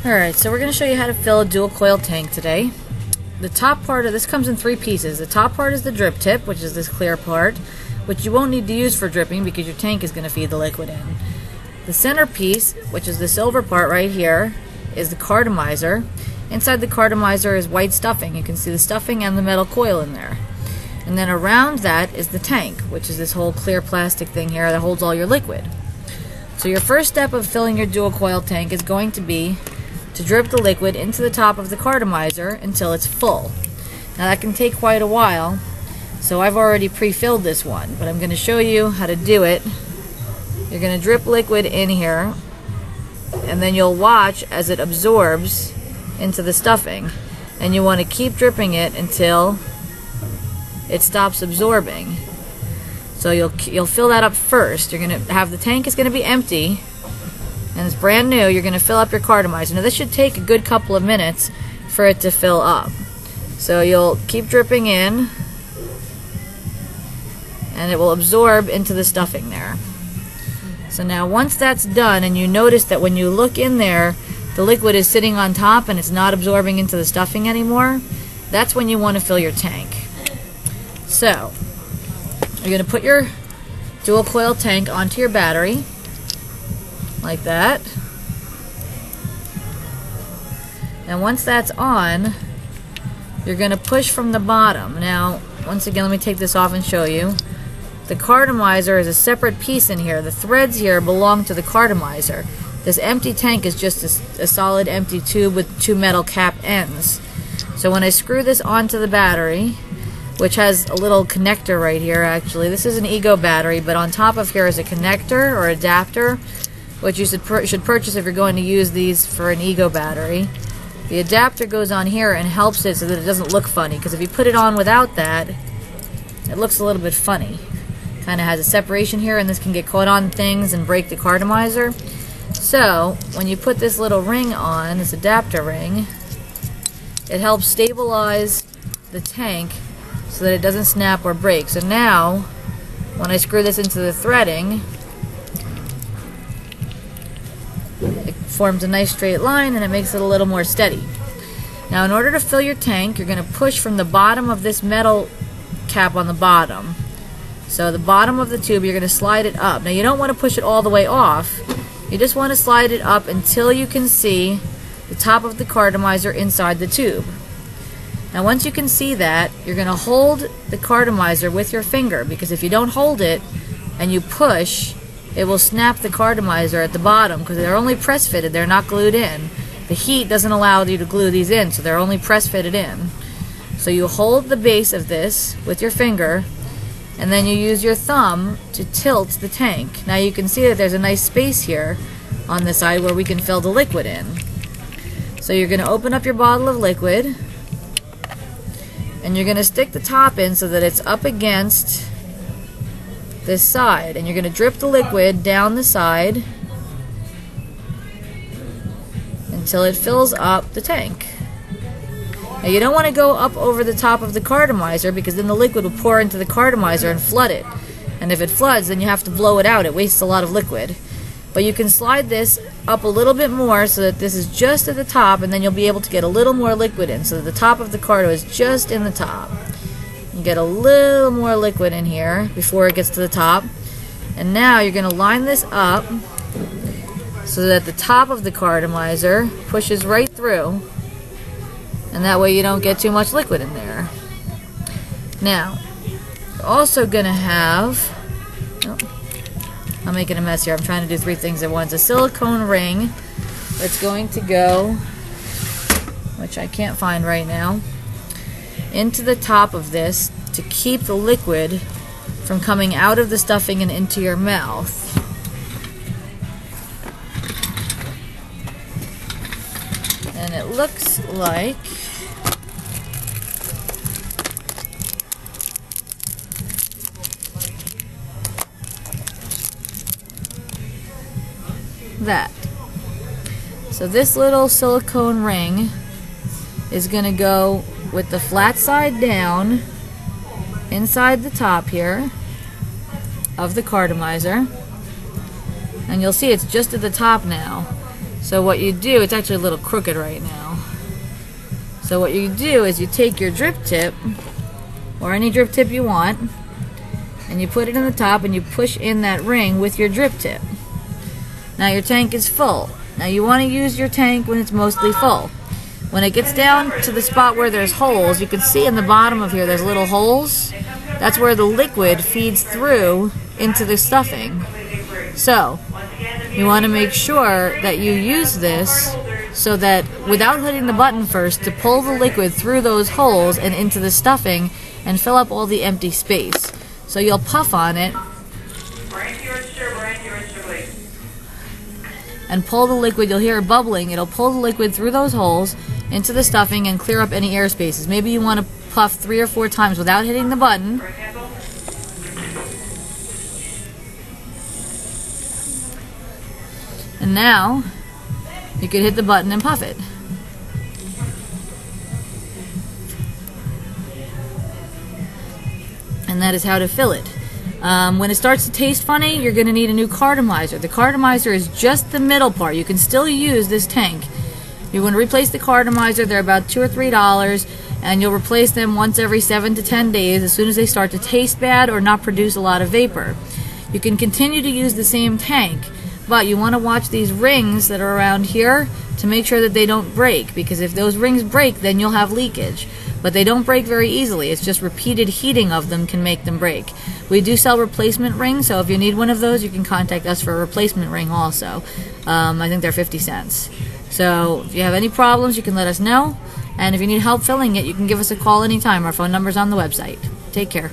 Alright, so we're going to show you how to fill a dual coil tank today. The top part of this comes in three pieces. The top part is the drip tip, which is this clear part, which you won't need to use for dripping because your tank is going to feed the liquid in. The center piece, which is the silver part right here, is the cartomizer. Inside the cartomizer is white stuffing. You can see the stuffing and the metal coil in there. And then around that is the tank, which is this whole clear plastic thing here that holds all your liquid. So your first step of filling your dual coil tank is going to be to drip the liquid into the top of the cartomizer until it's full. Now that can take quite a while, so I've already pre-filled this one, but I'm going to show you how to do it. You're going to drip liquid in here, and then you'll watch as it absorbs into the stuffing, and you want to keep dripping it until it stops absorbing. So you'll fill that up first. You're going to have the tank is going to be empty, and it's brand new. You're going to fill up your cartomizer. Now this should take a good couple of minutes for it to fill up. So you'll keep dripping in, and it will absorb into the stuffing there. So now once that's done, and you notice that when you look in there, the liquid is sitting on top and it's not absorbing into the stuffing anymore, that's when you want to fill your tank. So you're going to put your dual coil tank onto your battery like that, and once that's on, you're going to push from the bottom. Now once again, let me take this off and show you. The cartomizer is a separate piece in here. The threads here belong to the cartomizer. This empty tank is just a solid empty tube with two metal cap ends. So when I screw this onto the battery, which has a little connector right here, actually this is an Ego battery, but on top of here is a connector or adapter, which you should purchase if you're going to use these for an Ego battery. The adapter goes on here and helps it so that it doesn't look funny, because if you put it on without that, it looks a little bit funny. Kind of has a separation here, and this can get caught on things and break the cartomizer. So when you put this little ring on, this adapter ring, it helps stabilize the tank so that it doesn't snap or break. So now when I screw this into the threading, it forms a nice straight line and it makes it a little more steady. Now in order to fill your tank, you're going to push from the bottom of this metal cap on the bottom. So the bottom of the tube, you're going to slide it up. Now you don't want to push it all the way off. You just want to slide it up until you can see the top of the cartomizer inside the tube. Now once you can see that, you're going to hold the cartomizer with your finger, because if you don't hold it and you push, it will snap the cartomizer at the bottom, because they're only press fitted, they're not glued in. The heat doesn't allow you to glue these in, so they're only press fitted in. So you hold the base of this with your finger, and then you use your thumb to tilt the tank. Now you can see that there's a nice space here on the side where we can fill the liquid in. So you're going to open up your bottle of liquid, and you're going to stick the top in so that it's up against this side, and you're going to drip the liquid down the side until it fills up the tank. Now you don't want to go up over the top of the cartomizer, because then the liquid will pour into the cartomizer and flood it. And if it floods, then you have to blow it out. It wastes a lot of liquid. But you can slide this up a little bit more so that this is just at the top, and then you'll be able to get a little more liquid in. So that the top of the carto is just in the top. You get a little more liquid in here before it gets to the top. And now you're going to line this up so that the top of the cartomizer pushes right through. And that way you don't get too much liquid in there. Now, you're also going to have, I'm making a mess here, I'm trying to do three things at once. A silicone ring that's going to go, which I can't find right now, into the top of this to keep the liquid from coming out of the stuffing and into your mouth. And it looks like that. So this little silicone ring is going to go with the flat side down inside the top here of the cartomizer, and you'll see it's just at the top now. So what you do, it's actually a little crooked right now. So what you do is you take your drip tip, or any drip tip you want, and you put it in the top and you push in that ring with your drip tip. Now your tank is full. Now you want to use your tank when it's mostly full. When it gets down to the spot where there's holes, you can see in the bottom of here there's little holes. That's where the liquid feeds through into the stuffing. So you want to make sure that you use this so that without hitting the button first, to pull the liquid through those holes and into the stuffing and fill up all the empty space. So you'll puff on it and pull the liquid. You'll hear it bubbling. It'll pull the liquid through those holes into the stuffing and clear up any air spaces. Maybe you want to puff 3 or 4 times without hitting the button. And now you could hit the button and puff it. And that is how to fill it. When it starts to taste funny, you're going to need a new cartomizer. The cartomizer is just the middle part. You can still use this tank. You're going to replace the cartomizer. They're about $2 or $3, and you'll replace them once every 7 to 10 days as soon as they start to taste bad or not produce a lot of vapor. You can continue to use the same tank, but you want to watch these rings that are around here to make sure that they don't break, because if those rings break, then you'll have leakage. But they don't break very easily. It's just repeated heating of them can make them break. We do sell replacement rings, so if you need one of those, you can contact us for a replacement ring also. I think they're 50 cents. So if you have any problems, you can let us know. And if you need help filling it, you can give us a call anytime. Our phone number's on the website. Take care.